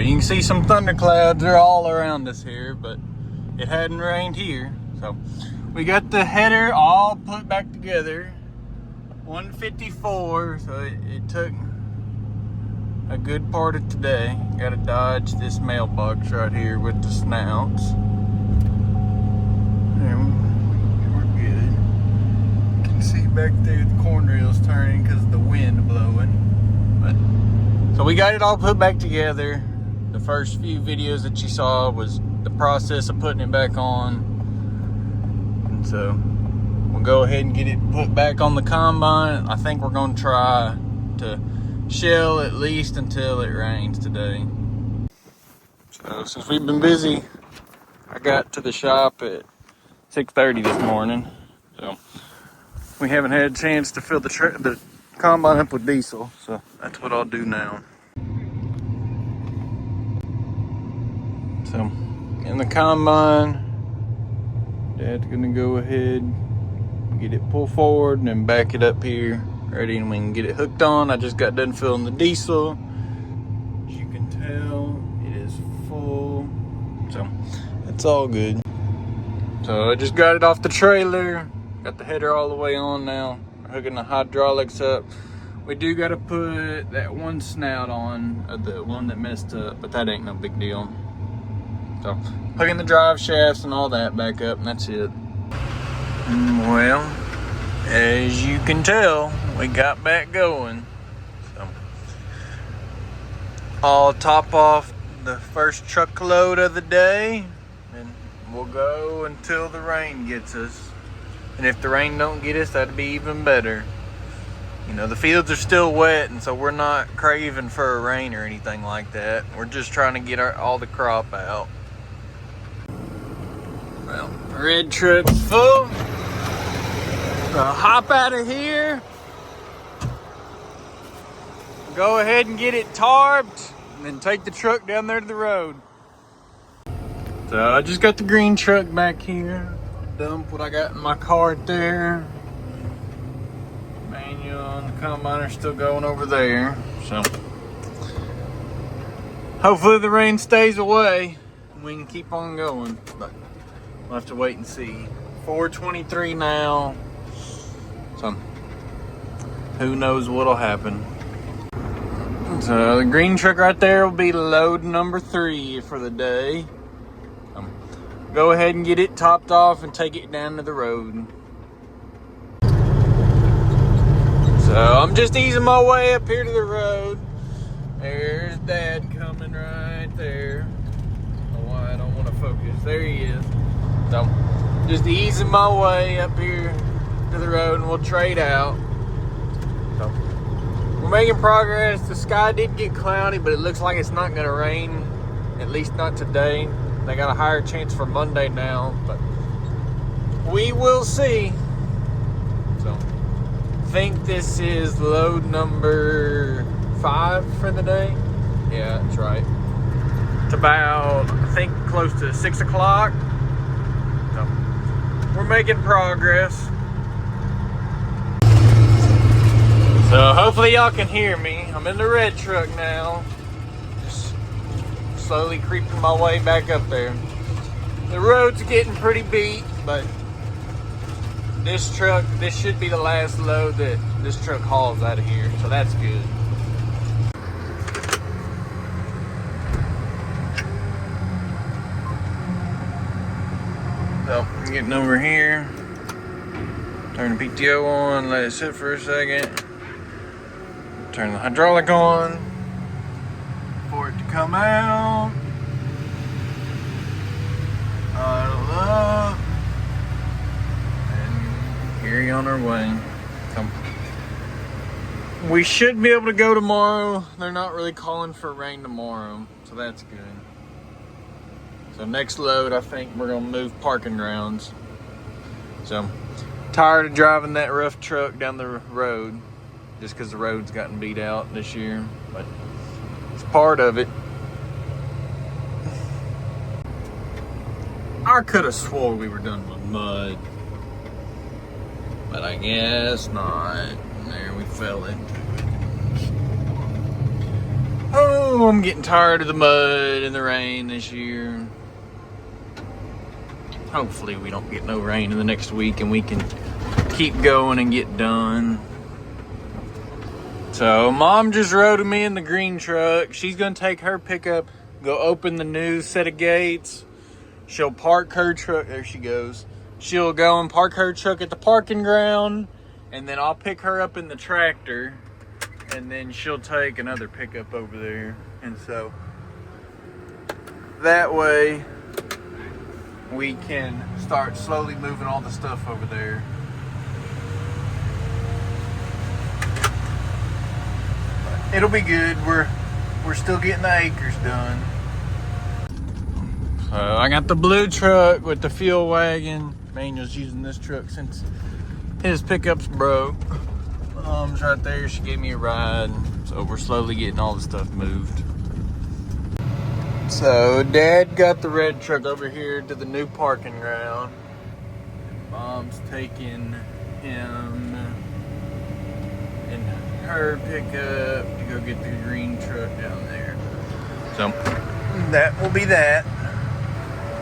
you can see some thunderclouds are all around us here, but it hadn't rained here. So we got the header all put back together. 154, so it took a good part of today. Got to dodge this mailbox right here with the snouts. And we're good. You can see back there the corn reel's turning because of the wind blowing. But so we got it all put back together. The first few videos that you saw was the process of putting it back on. And so we'll go ahead and get it put back on the combine. I think we're going to try to shell at least until it rains today. So since we've been busy, I got to the shop at 6:30 this morning. So we haven't had a chance to fill the combine up with diesel. So that's what I'll do now. So in the combine, Dad's gonna go ahead, get it pulled forward and then back it up here, ready, and we can get it hooked on. I just got done filling the diesel. As you can tell, it is full. So it's all good. So I just got it off the trailer, got the header all the way on now, hooking the hydraulics up. We do gotta put that one snout on, the one that messed up, but that ain't no big deal. So, hooking the drive shafts and all that back up, and that's it. Well, as you can tell, we got back going. So, I'll top off the first truckload of the day, and we'll go until the rain gets us. And if the rain don't get us, that'd be even better. You know, the fields are still wet, and so we're not craving for a rain or anything like that. We're just trying to get all the crop out. Well, red truck's full. So hop out of here. Go ahead and get it tarped, and then take the truck down there to the road. So I just got the green truck back here. Dump what I got in my cart there. Manual and the combiner's still going over there. So hopefully the rain stays away and we can keep on going. But we'll have to wait and see. 4:23 now. So who knows what'll happen. So the green truck right there will be load number 3 for the day. Go ahead and get it topped off and take it down to the road. So I'm just easing my way up here to the road. There's Dad coming right there. Oh, why I don't want to focus. There he is. So just easing my way up here to the road, and we'll trade out. So we're making progress. The sky did get cloudy, but it looks like it's not going to rain, at least not today. They got a higher chance for Monday now, but we will see. So I think this is load number 5 for the day. Yeah, that's right. It's about, I think, close to 6 o'clock. So we're making progress. So hopefully y'all can hear me. I'm in the red truck now. Just slowly creeping my way back up there. The road's getting pretty beat, but this should be the last load that this truck hauls out of here, so that's good. So I'm getting over here, turn the PTO on, let it sit for a second, turn the hydraulic on for it to come out. Idle up and carry on our way. We should be able to go tomorrow. They're not really calling for rain tomorrow, so that's good. So next load, I think we're gonna move parking grounds. So tired of driving that rough truck down the road, just because the road's gotten beat out this year, but it's part of it. I could have swore we were done with mud, but I guess not. There, we fell into it. Oh, Oh, I'm getting tired of the mud and the rain this year. Hopefully we don't get no rain in the next week and we can keep going and get done. So Mom just rode me in the green truck. She's gonna take her pickup, go open the new set of gates. She'll park her truck, there she goes. She'll go and park her truck at the parking ground, and then I'll pick her up in the tractor, and then she'll take another pickup over there. And so that way we can start slowly moving all the stuff over there. It'll be good. We're still getting the acres done. So I got the blue truck with the fuel wagon. Manuel's using this truck since his pickup's broke. Mom's right there. She gave me a ride. So we're slowly getting all the stuff moved. So Dad got the red truck over here to the new parking ground. Mom's taking him in her pickup to go get the green truck down there. So that will be that.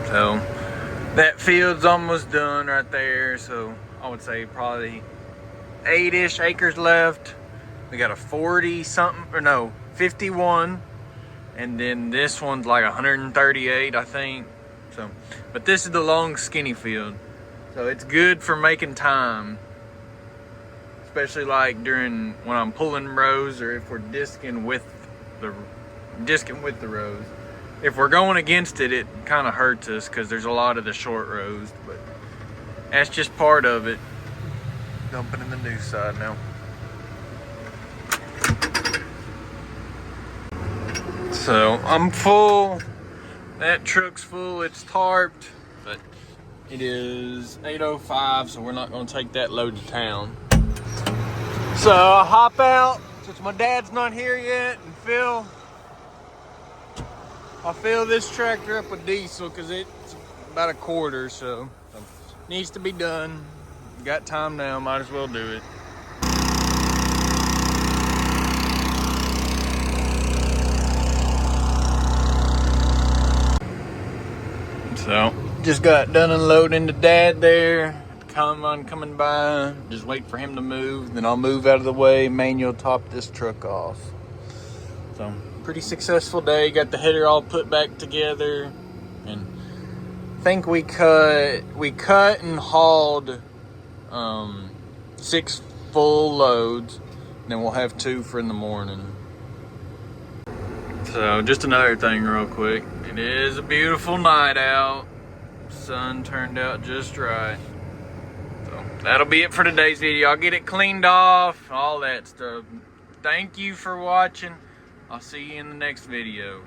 So that field's almost done right there. So I would say probably 8-ish acres left. We got a 40 something, or no, 51. And then this one's like 138, I think. So, but this is the long skinny field. So it's good for making time. Especially like during when I'm pulling rows, or if we're disking with the rows. If we're going against it, it kind of hurts us because there's a lot of the short rows, but that's just part of it. Dumping in the new side now. So I'm full. That truck's full. It's tarped, but it is 8:05, so we're not going to take that load to town. So I hop out since my dad's not here yet, and I fill this tractor up with diesel because it's about a quarter, so needs to be done. Got time now, might as well do it. So just got done unloading the Dad there. Coming by, just wait for him to move, then I'll move out of the way. Manuel top this truck off. So pretty successful day. Got the header all put back together, and I think we cut and hauled 6 full loads. Then we'll have 2 for in the morning. So just another thing real quick. It is a beautiful night out. Sun turned out just right. That'll be it for today's video. I'll get it cleaned off, all that stuff. Thank you for watching. I'll see you in the next video.